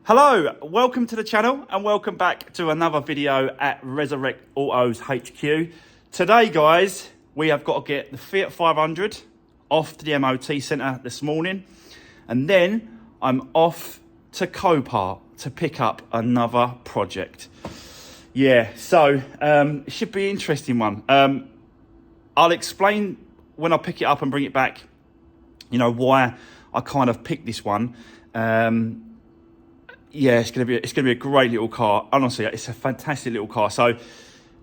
Hello, welcome to the channel and welcome back to another video at Resurwreck Autos HQ. Today guys, we have got to get the Fiat 500 off to the MOT centre this morning, and then I'm off to Copart to pick up another project. Yeah, so it should be an interesting one. I'll explain when I pick it up and bring it back, you know, why I kind of picked this one. Yeah, it's gonna be a great little car. Honestly, it's a fantastic little car. So,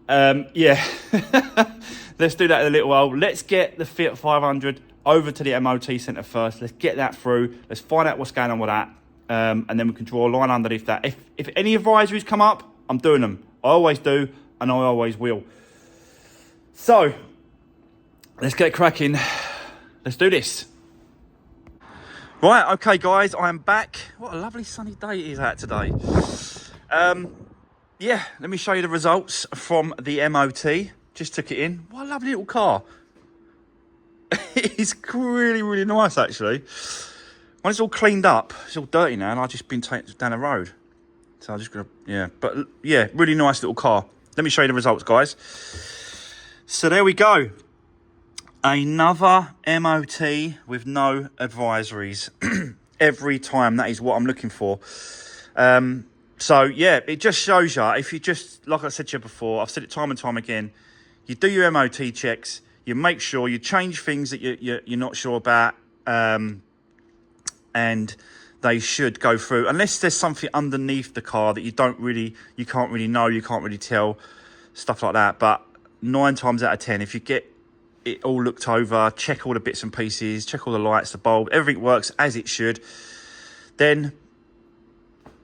yeah, let's do that in a little while. Let's get the Fiat 500 over to the MOT centre first. Let's get that through. Let's find out what's going on with that, and then we can draw a line underneath that. If any advisories come up, I'm doing them. I always do, and I always will. So, let's get cracking. Let's do this. Right, okay guys, I am back. What a lovely sunny day it is out today. Yeah, let me show you the results from the MOT. Just took it in. What a lovely little car. It's really, really nice actually. When it's all cleaned up, it's all dirty now and I've just been taken down the road. So I'm just gonna, yeah, but yeah, really nice little car. Let me show you the results guys. So there we go. Another MOT with no advisories. Every time, that is what I'm looking for. So yeah, it just shows you, if you just, like I said to you before, I've said it time and time again, you do your MOT checks, you make sure you change things that you're not sure about, and they should go through, unless there's something underneath the car that you can't really know, you can't really tell, stuff like that. But 9 times out of 10, if you get it all looked over, check all the bits and pieces, check all the lights, the bulb, everything works as it should, then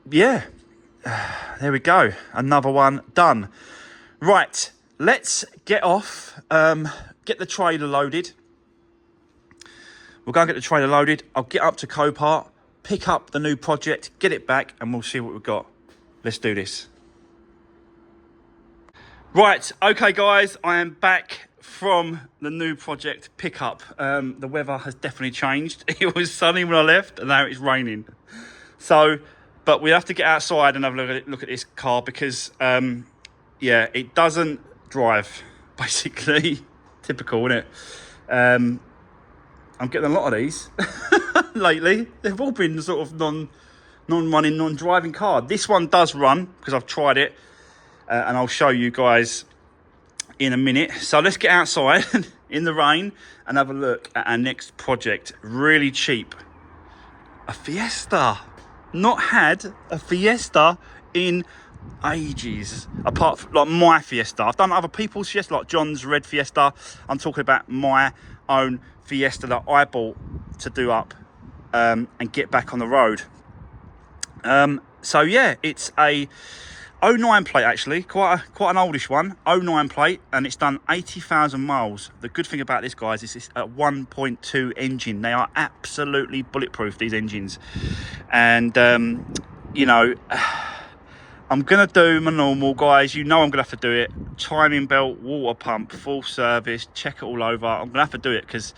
yeah, there we go, another one done. Right, let's get off, get the trailer loaded. We'll go and get the trailer loaded. I'll get up to Copart, pick up the new project, get it back, and we'll see what we've got. Let's do this. Right, okay guys, I am back from the new project pickup. The weather has definitely changed. It was sunny when I left and now it's raining. So, but we have to get outside and have a look at this car because, yeah, it doesn't drive, basically. Typical, isn't it? I'm getting a lot of these lately. They've all been sort of non-running, non-driving car. This one does run because I've tried it, and I'll show you guys in a minute. So let's get outside in the rain and have a look at our next project. Really cheap. A Fiesta. Not had a Fiesta in ages. Apart from like my Fiesta. I've done other people's Fiesta, like John's red Fiesta. I'm talking about my own Fiesta that I bought to do up and get back on the road. So yeah, it's a 09 plate actually, quite an oldish one, 09 plate, and it's done 80,000 miles. The good thing about this, guys, is it's a 1.2 engine. They are absolutely bulletproof, these engines. And, you know, I'm going to do my normal, guys. You know I'm going to have to do it. Timing belt, water pump, full service, check it all over. I'm going to have to do it because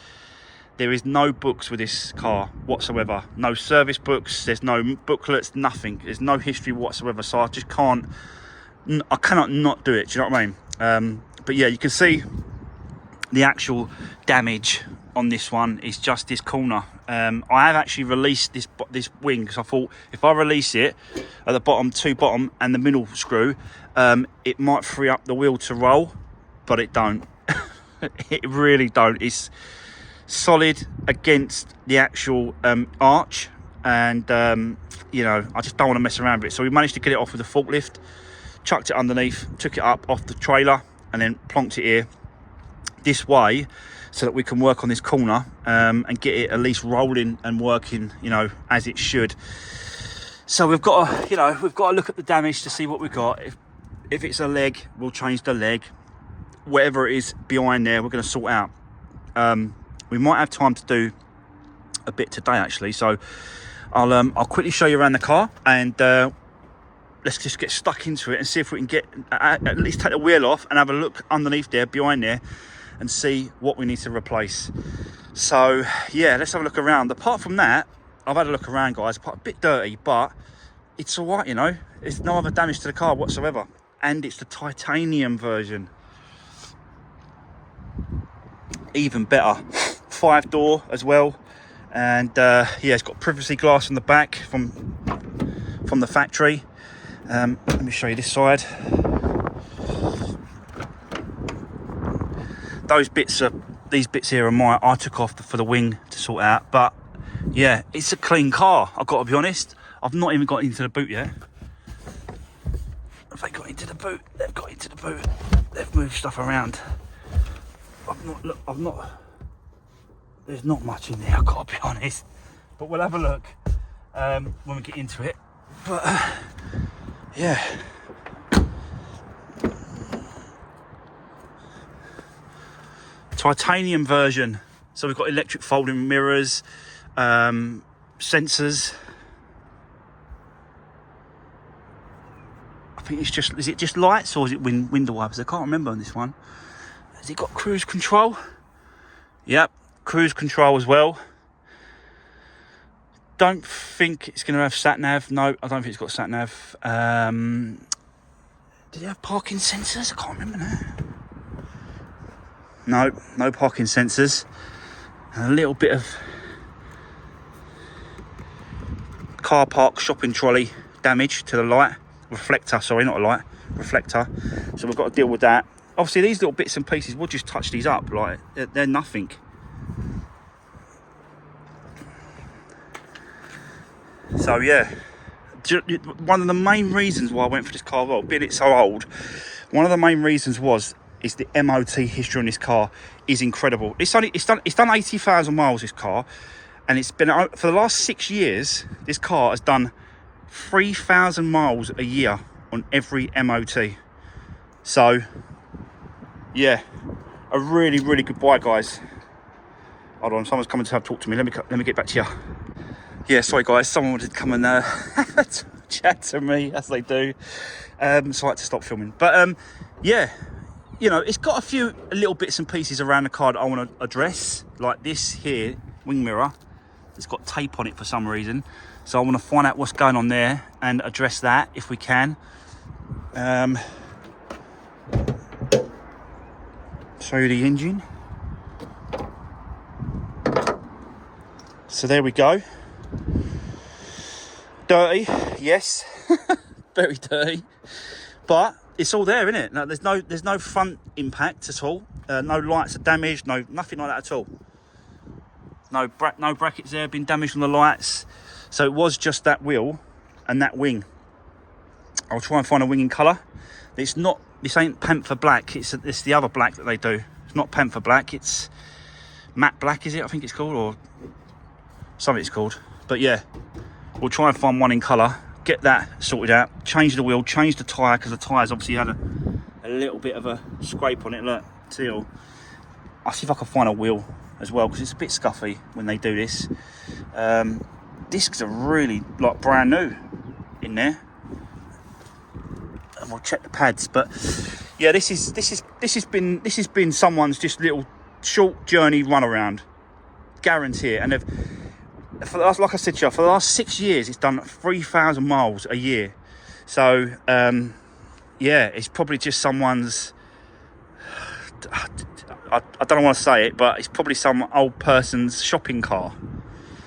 there is no books with this car whatsoever. No service books, there's no booklets, nothing. There's no history whatsoever. So I just can't, I cannot not do it. Do you know what I mean? But yeah, you can see the actual damage on this one is just this corner. I have actually released this wing because I thought if I release it at the bottom and the middle screw, it might free up the wheel to roll, but it don't. It really don't. It's solid against the actual arch, and you know, I just don't want to mess around with it. So we managed to get it off with a forklift, chucked it underneath, took it up off the trailer, and then plonked it here this way so that we can work on this corner and get it at least rolling and working, you know, as it should. So we've got to, you know, we've got to look at the damage to see what we've got. If it's a leg, we'll change the leg. Whatever it is behind there, we're going to sort out. We might have time to do a bit today actually, so I'll quickly show you around the car, and let's just get stuck into it and see if we can get at least take the wheel off and have a look underneath there, behind there, and see what we need to replace. So yeah, let's have a look around. Apart from that, I've had a look around, guys. A bit dirty, but it's all right, you know. There's no other damage to the car whatsoever. And it's the titanium version. Even better. 5-door as well. And yeah, it's got privacy glass on the back from the factory. Let me show you this side. These bits here are I took off for the wing to sort out. But yeah, it's a clean car, I've got to be honest. I've not even got into the boot yet. Have they got into the boot? They've got into the boot. They've moved stuff around. There's not much in there, I've got to be honest. But we'll have a look when we get into it. But yeah. Titanium version. So we've got electric folding mirrors, sensors. I think is it just lights or is it window wipers? I can't remember on this one. Has it got cruise control? Yep, cruise control as well. Don't think it's going to have sat nav. No, I don't think it's got sat nav. Did it have parking sensors? I can't remember now. No parking sensors. And a little bit of car park shopping trolley damage to the light. Reflector, sorry, not a light. Reflector. So we've got to deal with that. Obviously, these little bits and pieces, we'll just touch these up. Like, they're nothing. So, yeah. One of the main reasons why I went for this car, well, being it so old, one of the main reasons is the MOT history on this car is incredible. It's done 80,000 miles, this car, and it's been for the last 6 years. This car has done 3,000 miles a year on every MOT. So yeah, a really good buy, guys. Hold on, someone's coming to talk to me. Let me get back to you. Yeah, sorry guys, someone wanted to come and chat to me, as they do. So I had to stop filming. But yeah, you know, it's got a few little bits and pieces around the car that I want to address, like this here wing mirror. It's got tape on it for some reason, so I want to find out what's going on there and address that if we can. Show you the engine. So there we go. Dirty, yes. Very dirty, but it's all there, isn't it? No, there's no front impact at all. No lights are damaged. Nothing like that at all. No brackets there been damaged on the lights. So it was just that wheel and that wing. I'll try and find a wing in colour. This ain't Panther black. It's the other black that they do. It's not Panther black. It's matte black, is it? I think it's called, or something it's called. But yeah, we'll try and find one in colour. Get that sorted out. Change the wheel. Change the tyre, because the tyre's obviously had a little bit of a scrape on it. Look, till I'll see if I can find a wheel as well, because it's a bit scuffy when they do this. Discs are really like brand new in there. And we'll check the pads, but yeah, this has been someone's just little short journey run around, guarantee it. And like I said to you, for the last 6 years, it's done 3,000 miles a year. So yeah, it's probably just someone's. I don't want to say it, but it's probably some old person's shopping car,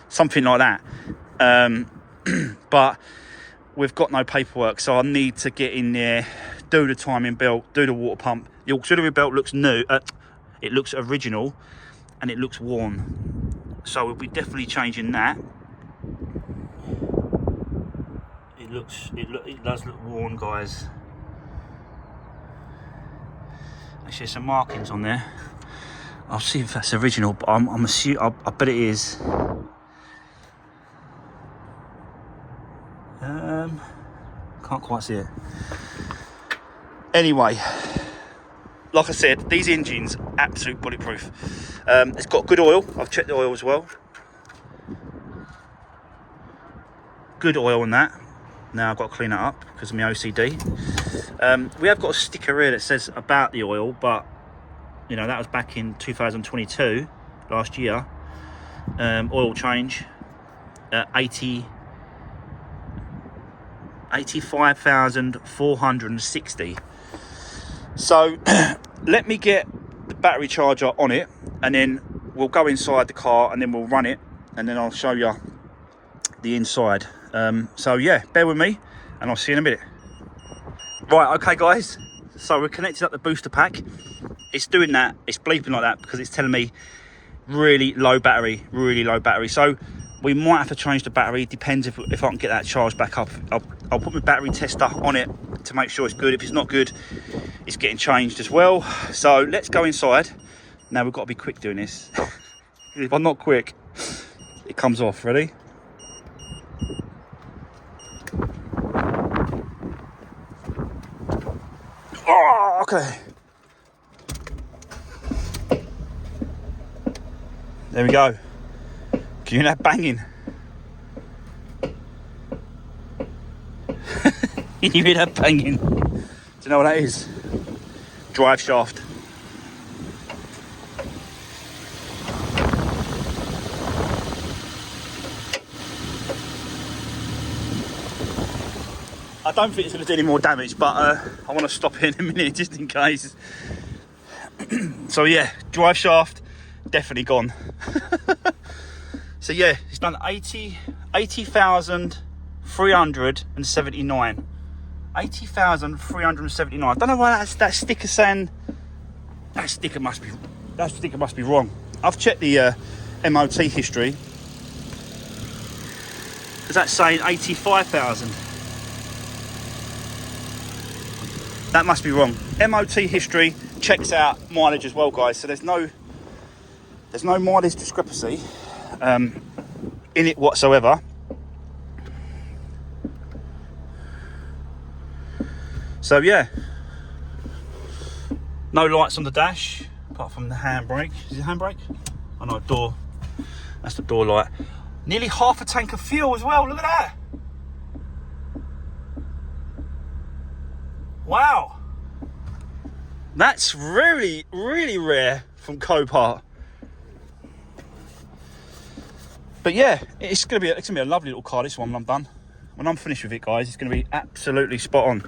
something like that. But we've got no paperwork, so I need to get in there, do the timing belt, do the water pump. The auxiliary belt looks new, it looks original, and it looks worn. So we'll be definitely changing that. It does look worn, guys. Actually, there's some markings on there. I'll see if that's original, but I'm assuming, I bet it is. Can't quite see it. Anyway, like I said, these engines absolute bulletproof. It's got good oil. I've checked the oil as well. Good oil on that. Now I've got to clean that up because of my OCD. We have got a sticker here that says about the oil, but you know, that was back in 2022, last year. Oil change, 80 85,460. So let me get the battery charger on it, and then we'll go inside the car and then we'll run it, and then I'll show you the inside. So yeah, bear with me and I'll see you in a minute. Right, okay guys, so we're connected up the booster pack. It's doing that, it's bleeping like that because it's telling me really low battery. So we might have to change the battery. Depends if I can get that charge back up. I'll put my battery tester on it to make sure it's good. If it's not good, it's getting changed as well. So let's go inside. Now we've got to be quick doing this. If I'm not quick, it comes off. Ready? Oh, okay. There we go. Can you hear that banging? Can you hear that banging? Do you know what that is? Drive shaft. I don't think it's going to do any more damage, but I want to stop it in a minute just in case. So yeah, drive shaft definitely gone. So yeah, it's done 80,379. 80,379. I don't know why that sticker saying that sticker must be wrong. I've checked the MOT history because that's saying 85,000. That must be wrong. MOT history checks out mileage as well, guys. So there's no mileage discrepancy in it whatsoever. So yeah, no lights on the dash apart from the handbrake. Is it handbrake? Oh no, door. That's the door light. Nearly half a tank of fuel as well. Look at that. Wow, that's really rare from Copart. But yeah, it's gonna be a lovely little car, this one, when I'm done. When I'm finished with it, guys, it's gonna be absolutely spot on.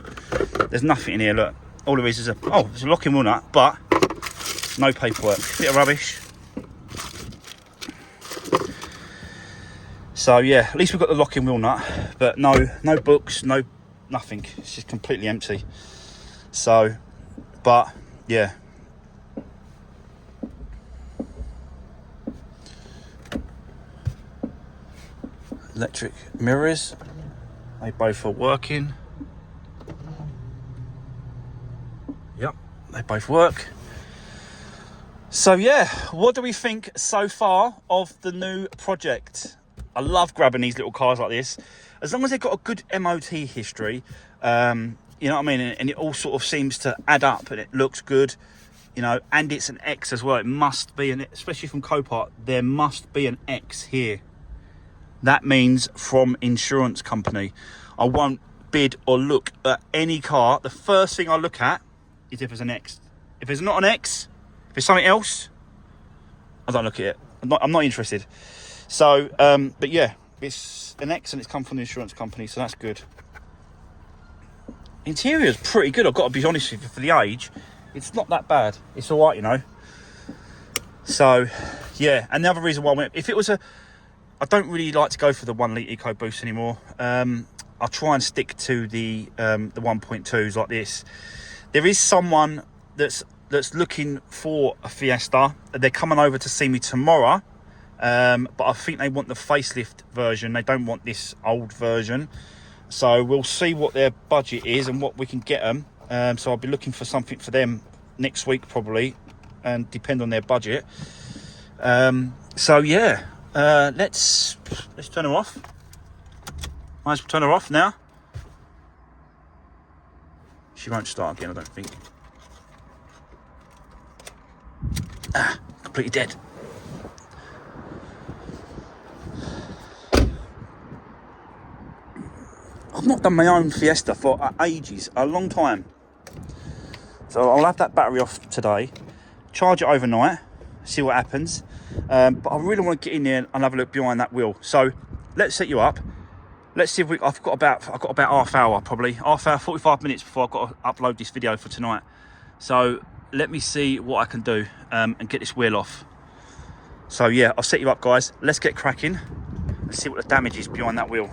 There's nothing in here. Look, all there is there's a locking wheel nut, but no paperwork. Bit of rubbish. So yeah, at least we've got the locking wheel nut, but no books, nothing. It's just completely empty. So, but yeah, electric mirrors, they both are working. Yep, they both work. So yeah, what do we think so far of the new project? I love grabbing these little cars like this, as long as they've got a good MOT history. You know what I mean? And it all sort of seems to add up and it looks good, you know, and it's an X as well. It must be, especially from Copart, there must be an X here. That means from insurance company. I won't bid or look at any car. The first thing I look at is if there's an X. If there's not an X, if it's something else, I don't look at it. I'm not interested. So, but yeah, it's an X and it's come from the insurance company, so that's good. Interior is pretty good, I've got to be honest with you. For the age, it's not that bad. It's all right, you know. So yeah, and the other reason why I went, if it was I don't really like to go for the 1 litre EcoBoost anymore. I'll try and stick to the 1.2s like this. There is someone that's looking for a Fiesta. They're coming over to see me tomorrow, but I think they want the facelift version. They don't want this old version. So we'll see what their budget is and what we can get them. So I'll be looking for something for them next week probably, and depend on their budget. So yeah, let's turn her off. Might as well turn her off now. She won't start again, I don't think. Completely dead. I've not done my own Fiesta for ages, a long time. So I'll have that battery off today, charge it overnight, see what happens. But I really want to get in there and have a look behind that wheel. So let's set you up. let's see if I've got about half hour, probably half hour, 45 minutes before I've got to upload this video for tonight. So let me see what I can do and get this wheel off. So yeah, I'll set you up, guys. Let's get cracking and see what the damage is behind that wheel.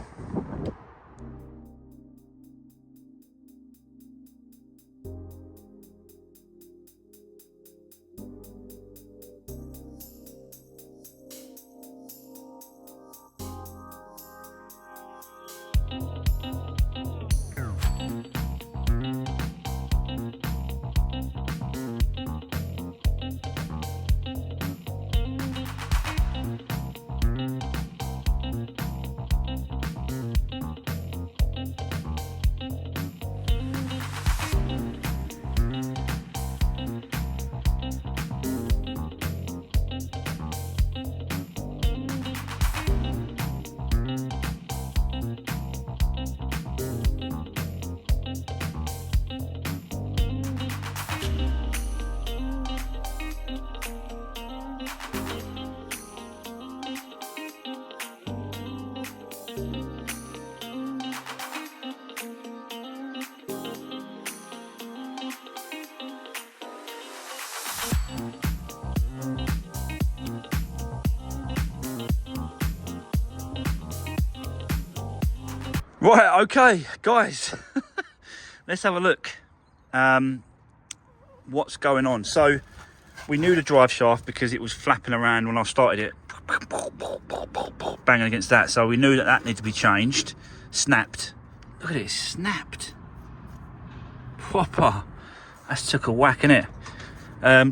Right, okay, guys, let's have a look. What's going on? So we knew the drive shaft because it was flapping around when I started it, banging against that. So we knew that that needed to be changed. Snapped. Look at it, snapped. Proper. That's took a whack, innit?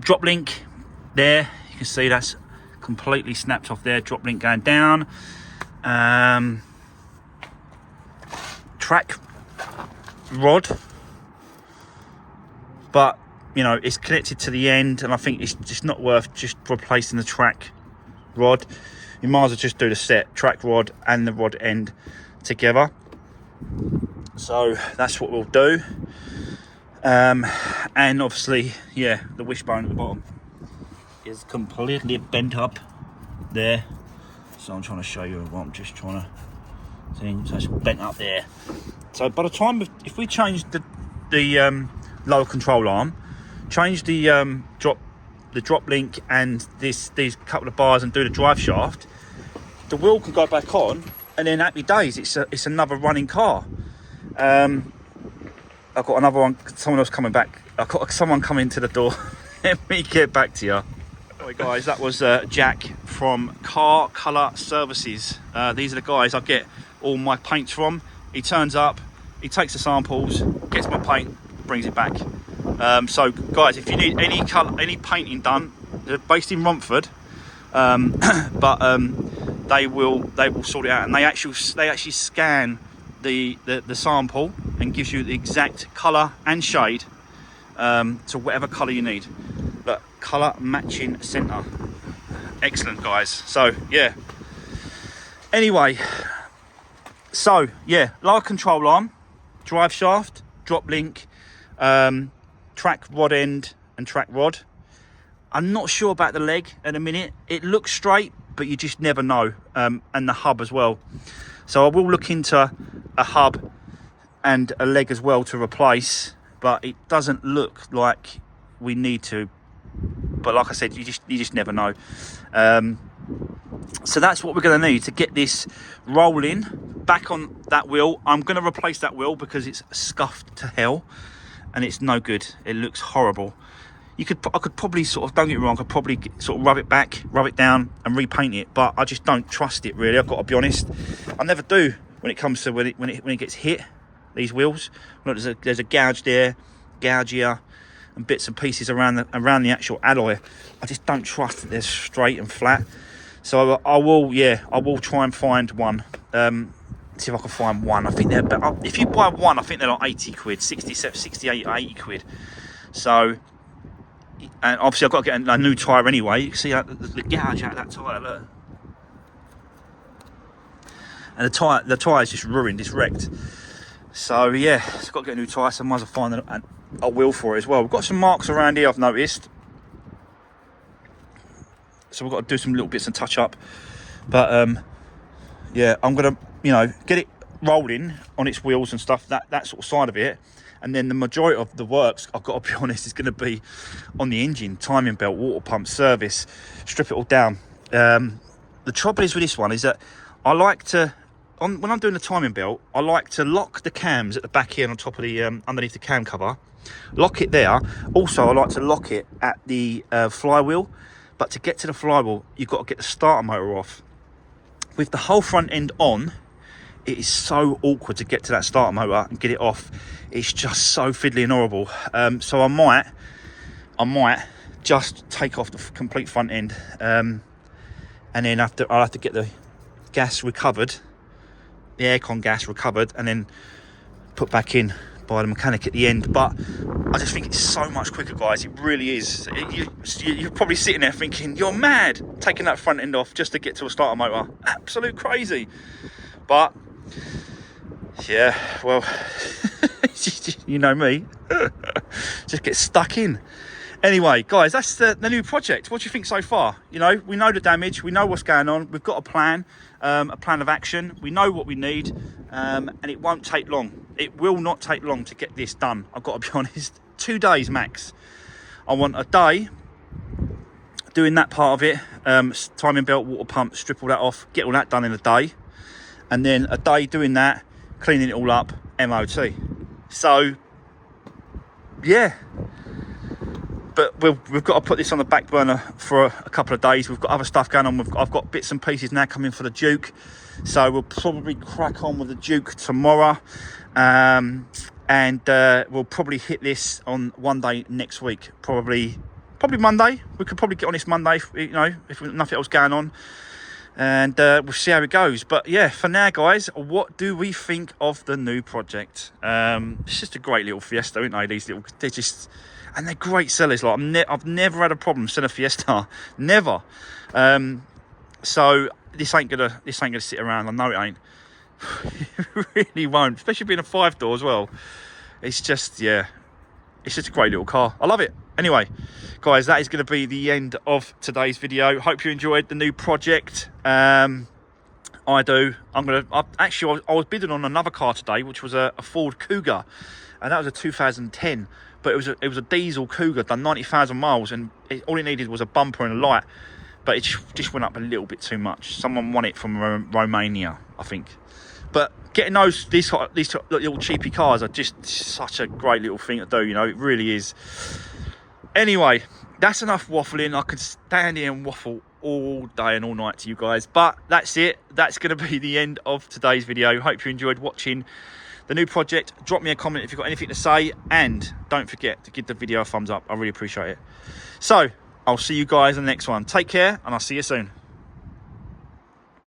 Drop link there. You can see that's completely snapped off there. Drop link going down. Track rod, but you know it's connected to the end, and I think it's just not worth just replacing the track rod. You might as well just do the set track rod and the rod end together. So that's what we'll do. And obviously, yeah, the wishbone at the bottom is completely bent up there. So I'm trying to show you what I'm just trying to. So it's bent up there. So by the time if we change the lower control arm, change the drop link and these couple of bars and do the drive shaft, the wheel can go back on, and then happy days. It's another running car. I've got another one. Someone else coming back. I've got someone coming to the door. Let me get back to you. Anyway, guys, that was Jack from Car Colour Services. These are the guys I get all my paints from. He turns up, he takes the samples, gets my paint, brings it back. So guys, if you need any colour, any painting done, they're based in Romford, but they will sort it out, and they actually scan the sample and gives you the exact colour and shade to whatever colour you need. Look, colour matching centre. Excellent, guys. So yeah, anyway, so yeah, lower control arm, drive shaft, drop link, track rod end and track rod. I'm not sure about the leg at a minute. It looks straight, but you just never know. And the hub as well. So I will look into a hub and a leg as well to replace, but it doesn't look like we need to. But like I said, you just never know. So that's what we're going to need to get this rolling back on that wheel. I'm going to replace that wheel because it's scuffed to hell and it's no good. It looks horrible. I could probably sort of, don't get me wrong, I could probably sort of rub it back, rub it down and repaint it, but I just don't trust it really. I've got to be honest. I never do when it comes to when it gets hit, these wheels. Look, there's a gouge there, gouge here, and bits and pieces around the actual alloy. I just don't trust that they're straight and flat. So I will try and find one. See if I can find one. I think they're better. If you buy one, I think they're like 80 quid, 68, 80 quid. So, and obviously I've got to get a new tyre anyway. You can see the gouge out of that tyre, look. And the tyre is just ruined, it's wrecked. So yeah, so I've got to get a new tyre, so I might as well find a wheel for it as well. We've got some marks around here, I've noticed. So we've got to do some little bits and touch up. But yeah, I'm gonna, get it rolling on its wheels and stuff, that sort of side of it. And then the majority of the works, I've got to be honest, is going to be on the engine, timing belt, water pump, service, strip it all down. The trouble is with this one is that I like to, when I'm doing the timing belt, I like to lock the cams at the back here on top of the, underneath the cam cover, lock it there. Also, I like to lock it at the flywheel, but to get to the flywheel, you've got to get the starter motor off. With the whole front end on, it is so awkward to get to that starter motor and get it off. It's just so fiddly and horrible. So I might just take off the complete front end, and then I'll have to get the gas recovered, the aircon gas recovered, and then put back in by the mechanic at the end. But I just think it's so much quicker, guys. It really is. You're probably sitting there thinking, you're mad taking that front end off just to get to a starter motor. Absolute crazy. But yeah, well, you know me, just get stuck in. Anyway, guys, that's the new project. What do you think so far? You know, we know the damage, we know what's going on, we've got a plan of action, we know what we need, and it won't take long. It will not take long to get this done. I've got to be honest, 2 days max. I want a day doing that part of it, timing belt, water pump, strip all that off, get all that done in a day, and then a day doing that, cleaning it all up, MOT. So, yeah. But we've got to put this on the back burner for a couple of days. We've got other stuff going on. I've got bits and pieces now coming for the Duke. So we'll probably crack on with the Duke tomorrow. And we'll probably hit this on one day next week. Probably Monday. We could probably get on this Monday, you know, if nothing else going on. And we'll see how it goes. But yeah, for now, guys, what do we think of the new project? It's just a great little Fiesta, isn't they? They're just, and they're great sellers. Like I've never had a problem selling a Fiesta, never. So this ain't gonna sit around. I know it ain't. It really won't, especially being a 5-door as well. It's just, yeah, it's just a great little car. I love it. Anyway, guys, that is going to be the end of today's video. Hope you enjoyed the new project. I do. I was bidding on another car today, which was a Ford Cougar, and that was a 2010. But it was a diesel Cougar, done 90,000 miles, and all it needed was a bumper and a light. But it just went up a little bit too much. Someone won it from Romania, I think. But getting these little cheapy cars are just such a great little thing to do. You know, it really is. Anyway, that's enough waffling. I could stand here and waffle all day and all night to you guys. But that's it. That's going to be the end of today's video. Hope you enjoyed watching the new project. Drop me a comment if you've got anything to say. And don't forget to give the video a thumbs up. I really appreciate it. So, I'll see you guys in the next one. Take care, and I'll see you soon.